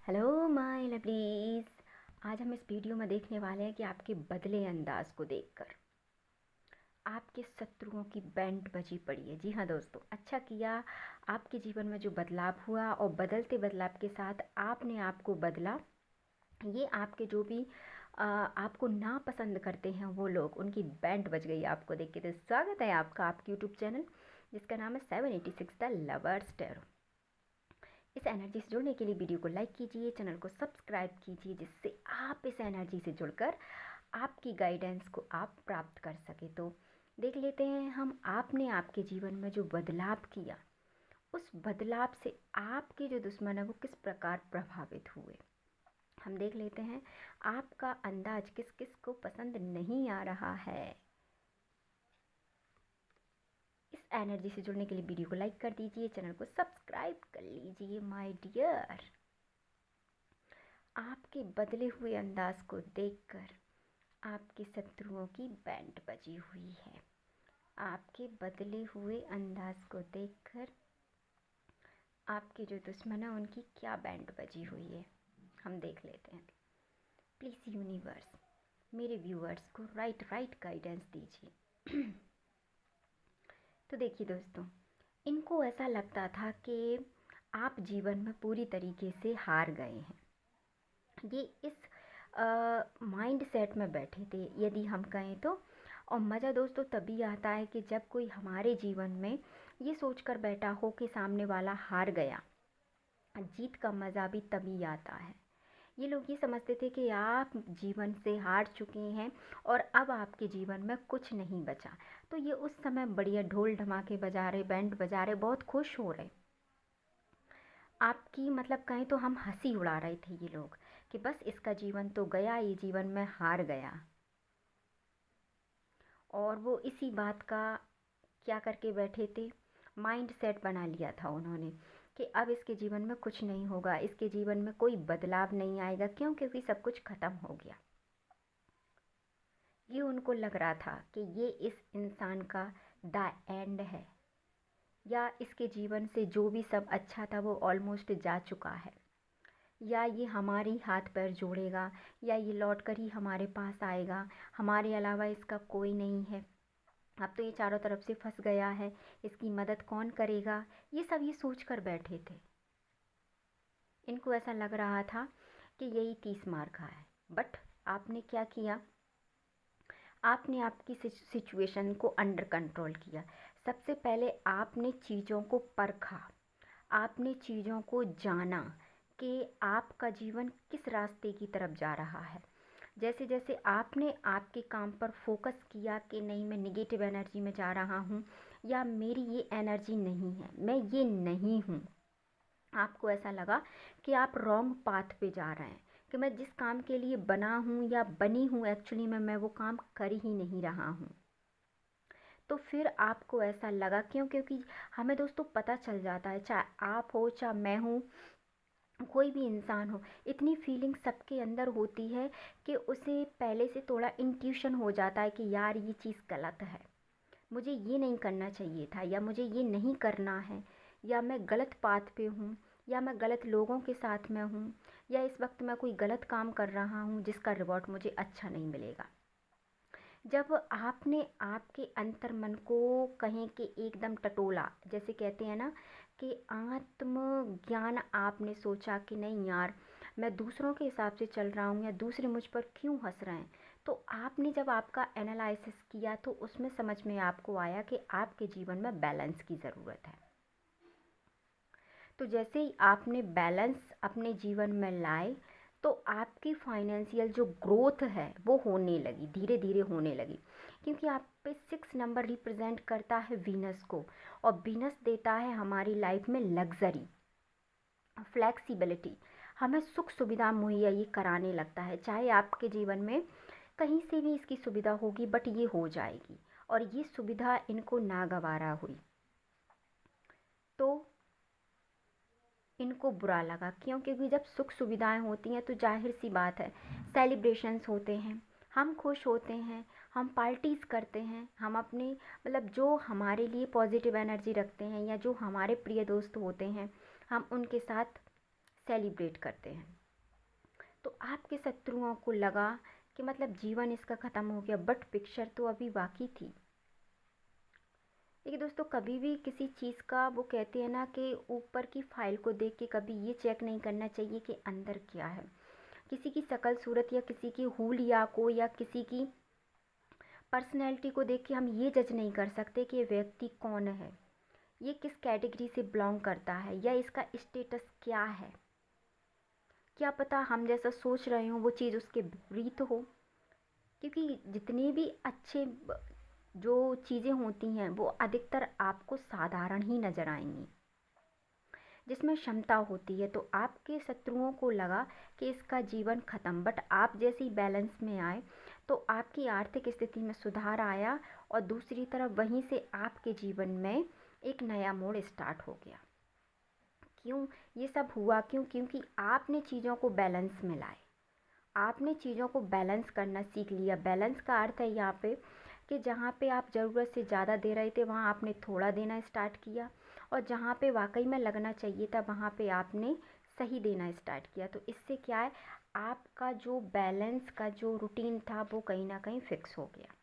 Hello my lovelies. आज हम इस वीडियो में देखने वाले हैं कि आपके बदले अंदाज को देखकर आपके शत्रुओं की बैंड बजी पड़ी है। जी हाँ दोस्तों, अच्छा किया आपके जीवन में जो बदलाव हुआ और बदलते बदलाव के साथ आपने आपको बदला। ये आपके जो भी आपको ना पसंद करते हैं वो लोग, उनकी बैंड बज गई आपको देख के। तो स्वागत है आपका आपके यूट्यूब चैनल जिसका नाम है 786 द लवर्स टैरो। इस एनर्जी से जुड़ने के लिए वीडियो को लाइक कीजिए, चैनल को सब्सक्राइब कीजिए, जिससे आप इस एनर्जी से जुड़कर आपकी गाइडेंस को आप प्राप्त कर सके। तो देख लेते हैं हम आपने आपके जीवन में जो बदलाव किया, उस बदलाव से आपके जो दुश्मन है वो किस प्रकार प्रभावित हुए। हम देख लेते हैं आपका अंदाज किस किस को पसंद नहीं आ रहा है। इस एनर्जी से जुड़ने के लिए वीडियो को लाइक कर दीजिए, चैनल को सब्सक्राइब कर लीजिए माय डियर। आपके बदले हुए अंदाज को देखकर आपके शत्रुओं की बैंड बजी हुई है। आपके बदले हुए अंदाज को देखकर आपके जो दुश्मन है उनकी क्या बैंड बजी हुई है, हम देख लेते हैं। प्लीज़ यूनिवर्स मेरे व्यूअर्स को राइट गाइडेंस दीजिए। तो देखिए दोस्तों, इनको ऐसा लगता था कि आप जीवन में पूरी तरीके से हार गए हैं। ये इस माइंड सेट में बैठे थे यदि हम कहें तो। और मज़ा दोस्तों तभी आता है कि जब कोई हमारे जीवन में ये सोचकर बैठा हो कि सामने वाला हार गया। जीत का मज़ा भी तभी आता है। ये लोग ये समझते थे कि आप जीवन से हार चुके हैं और अब आपके जीवन में कुछ नहीं बचा। तो ये उस समय बढ़िया ढोल ढमाके बजा रहे, बैंड बजा रहे, बहुत खुश हो रहे। आपकी मतलब कहें तो हम हंसी उड़ा रहे थे ये लोग कि बस इसका जीवन तो गया, ये जीवन में हार गया। और वो इसी बात का क्या करके बैठे थे, माइंड सेट बना लिया था उन्होंने कि अब इसके जीवन में कुछ नहीं होगा, इसके जीवन में कोई बदलाव नहीं आएगा। क्यों? क्योंकि सब कुछ ख़त्म हो गया। ये उनको लग रहा था कि ये इस इंसान का द एंड है, या इसके जीवन से जो भी सब अच्छा था वो ऑलमोस्ट जा चुका है, या ये हमारी हाथ पैर जोड़ेगा, या ये लौट कर ही हमारे पास आएगा, हमारे अलावा इसका कोई नहीं है। अब तो ये चारों तरफ से फंस गया है, इसकी मदद कौन करेगा। ये सब ये सोच कर बैठे थे। इनको ऐसा लग रहा था कि यही 30 मार खा है। बट आपने क्या किया, आपने आपकी सिचुएशन को अंडर कंट्रोल किया। सबसे पहले आपने चीज़ों को परखा, आपने चीज़ों को जाना कि आपका जीवन किस रास्ते की तरफ जा रहा है। जैसे जैसे आपने आपके काम पर फोकस किया कि नहीं मैं निगेटिव एनर्जी में जा रहा हूँ, या मेरी ये एनर्जी नहीं है, मैं ये नहीं हूँ, आपको ऐसा लगा कि आप रॉन्ग पाथ पे जा रहे हैं, कि मैं जिस काम के लिए बना हूँ या बनी हूँ एक्चुअली में मैं वो काम कर ही नहीं रहा हूँ। तो फिर आपको ऐसा लगा, क्यों? क्योंकि हमें दोस्तों पता चल जाता है, चाहे आप हो चाहे मैं हूँ, कोई भी इंसान हो, इतनी फीलिंग सबके अंदर होती है कि उसे पहले से थोड़ा इंट्यूशन हो जाता है कि यार ये चीज़ गलत है, मुझे ये नहीं करना चाहिए था, या मुझे ये नहीं करना है, या मैं गलत पाथ पे हूँ, या मैं गलत लोगों के साथ में हूँ, या इस वक्त मैं कोई गलत काम कर रहा हूँ जिसका रिवॉर्ड मुझे अच्छा नहीं मिलेगा। जब आपने आपके अंतर मन को कहें कि एकदम टटोला, जैसे कहते हैं ना कि आत्म ज्ञान, आपने सोचा कि नहीं यार मैं दूसरों के हिसाब से चल रहा हूँ, या दूसरे मुझ पर क्यों हंस रहे हैं। तो आपने जब आपका एनालिसिस किया तो उसमें समझ में आपको आया कि आपके जीवन में बैलेंस की ज़रूरत है। तो जैसे ही आपने बैलेंस अपने जीवन में लाए तो आपकी फाइनेंशियल जो ग्रोथ है वो होने लगी, धीरे धीरे होने लगी। क्योंकि आप पे 6 नंबर रिप्रेजेंट करता है वीनस को, और वीनस देता है हमारी लाइफ में लग्जरी, फ्लेक्सिबिलिटी, हमें सुख सुविधा मुहैया ये कराने लगता है। चाहे आपके जीवन में कहीं से भी इसकी सुविधा होगी, बट ये हो जाएगी। और ये सुविधा इनको नागवारा हुई तो इनको बुरा लगा। क्यों? क्योंकि जब सुख सुविधाएं होती हैं तो जाहिर सी बात है सेलिब्रेशंस होते हैं, हम खुश होते हैं, हम पार्टीज़ करते हैं, हम अपने मतलब जो हमारे लिए पॉजिटिव एनर्जी रखते हैं या जो हमारे प्रिय दोस्त होते हैं हम उनके साथ सेलिब्रेट करते हैं। तो आपके शत्रुओं को लगा कि मतलब जीवन इसका ख़त्म हो गया, बट पिक्चर तो अभी बाकी थी। देखिए दोस्तों, कभी भी किसी चीज़ का वो कहते हैं ना कि ऊपर की फाइल को देख के कभी ये चेक नहीं करना चाहिए कि अंदर क्या है। किसी की शक्ल सूरत या किसी की हुलिया को या किसी की पर्सनैलिटी को देख के हम ये जज नहीं कर सकते कि ये व्यक्ति कौन है, ये किस कैटेगरी से बिलोंग करता है, या इसका स्टेटस क्या है। क्या पता हम जैसा सोच रहे हो वो चीज़ उसके विपरीत हो। क्योंकि जितनी भी अच्छे जो चीज़ें होती हैं वो अधिकतर आपको साधारण ही नज़र आएंगी। जिसमें क्षमता होती है, तो आपके शत्रुओं को लगा कि इसका जीवन खत्म, बट आप जैसे ही बैलेंस में आए तो आपकी आर्थिक स्थिति में सुधार आया, और दूसरी तरफ वहीं से आपके जीवन में एक नया मोड़ स्टार्ट हो गया। क्यों ये सब हुआ? क्योंकि आपने चीज़ों को बैलेंस में लाए, आपने चीज़ों को बैलेंस करना सीख लिया। बैलेंस का अर्थ है यहाँ पे कि जहाँ पे आप ज़रूरत से ज़्यादा दे रहे थे वहाँ आपने थोड़ा देना स्टार्ट किया, और जहाँ पे वाकई में लगना चाहिए था वहाँ पे आपने सही देना स्टार्ट किया। तो इससे क्या है, आपका जो बैलेंस का जो रूटीन था वो कहीं ना कहीं फिक्स हो गया,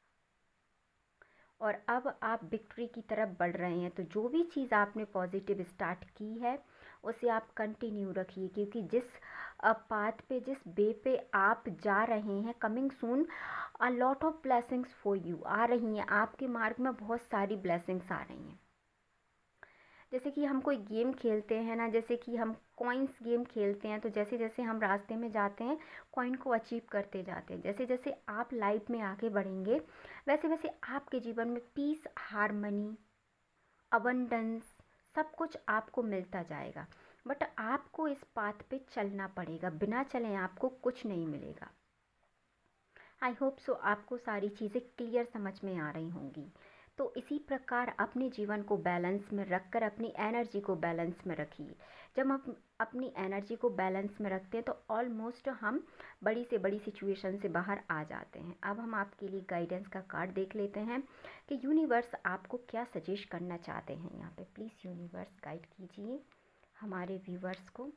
और अब आप विक्ट्री की तरफ बढ़ रहे हैं। तो जो भी चीज़ आपने पॉजिटिव स्टार्ट की है उसे आप कंटिन्यू रखिए, क्योंकि जिस पाथ पे, जिस वे पे आप जा रहे हैं, coming soon a lot of blessings for you आ रही हैं। आपके मार्ग में बहुत सारी ब्लेसिंग्स आ रही हैं। जैसे कि हम कोई गेम खेलते हैं ना, जैसे कि हम कॉइन्स गेम खेलते हैं, तो जैसे जैसे हम रास्ते में जाते हैं कॉइन को अचीव करते जाते हैं। जैसे जैसे आप लाइफ में आगे बढ़ेंगे वैसे वैसे आपके जीवन में पीस, हारमनी, अबंडेंस सब कुछ आपको मिलता जाएगा। बट आपको इस पाथ पे चलना पड़ेगा, बिना चले आपको कुछ नहीं मिलेगा। आई होप सो आपको सारी चीज़ें क्लियर समझ में आ रही होंगी। तो इसी प्रकार अपने जीवन को बैलेंस में रखकर अपनी एनर्जी को बैलेंस में रखिए। जब हम अपनी एनर्जी को बैलेंस में रखते हैं तो ऑलमोस्ट हम बड़ी से बड़ी सिचुएशन से बाहर आ जाते हैं। अब हम आपके लिए गाइडेंस का कार्ड देख लेते हैं कि यूनिवर्स आपको क्या सजेस्ट करना चाहते हैं यहाँ पे। प्लीज़ यूनिवर्स गाइड कीजिए हमारे व्यूवर्स को।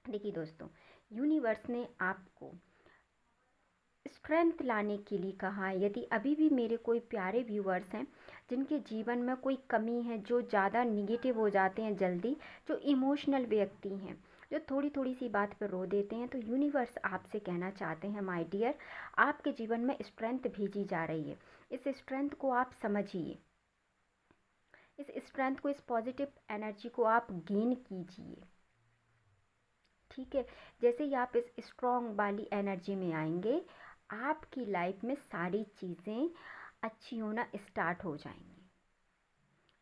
देखिए दोस्तों, यूनिवर्स ने आपको स्ट्रेंथ लाने के लिए कहा है। यदि अभी भी मेरे कोई प्यारे व्यूअर्स हैं जिनके जीवन में कोई कमी है, जो ज़्यादा निगेटिव हो जाते हैं जल्दी, जो इमोशनल व्यक्ति हैं, जो थोड़ी थोड़ी सी बात पर रो देते हैं, तो यूनिवर्स आपसे कहना चाहते हैं माय डियर, आपके जीवन में स्ट्रेंथ भेजी जा रही है। इस स्ट्रेंथ को आप समझिए, इस स्ट्रेंथ को, इस पॉजिटिव एनर्जी को आप गेन कीजिए। ठीक है, जैसे ही आप इस स्ट्रॉन्ग वाली एनर्जी में आएंगे आपकी लाइफ में सारी चीज़ें अच्छी होना स्टार्ट हो जाएंगी।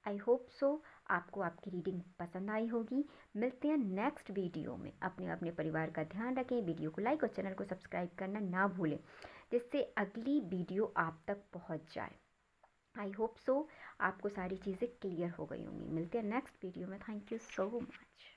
आई होप सो आपको आपकी रीडिंग पसंद आई होगी। मिलते हैं नेक्स्ट वीडियो में। अपने अपने परिवार का ध्यान रखें, वीडियो को लाइक और चैनल को सब्सक्राइब करना ना भूलें, जिससे अगली वीडियो आप तक पहुंच जाए। आई होप सो आपको सारी चीज़ें क्लियर हो गई होंगी। मिलते हैं नेक्स्ट वीडियो में। Thank you so much.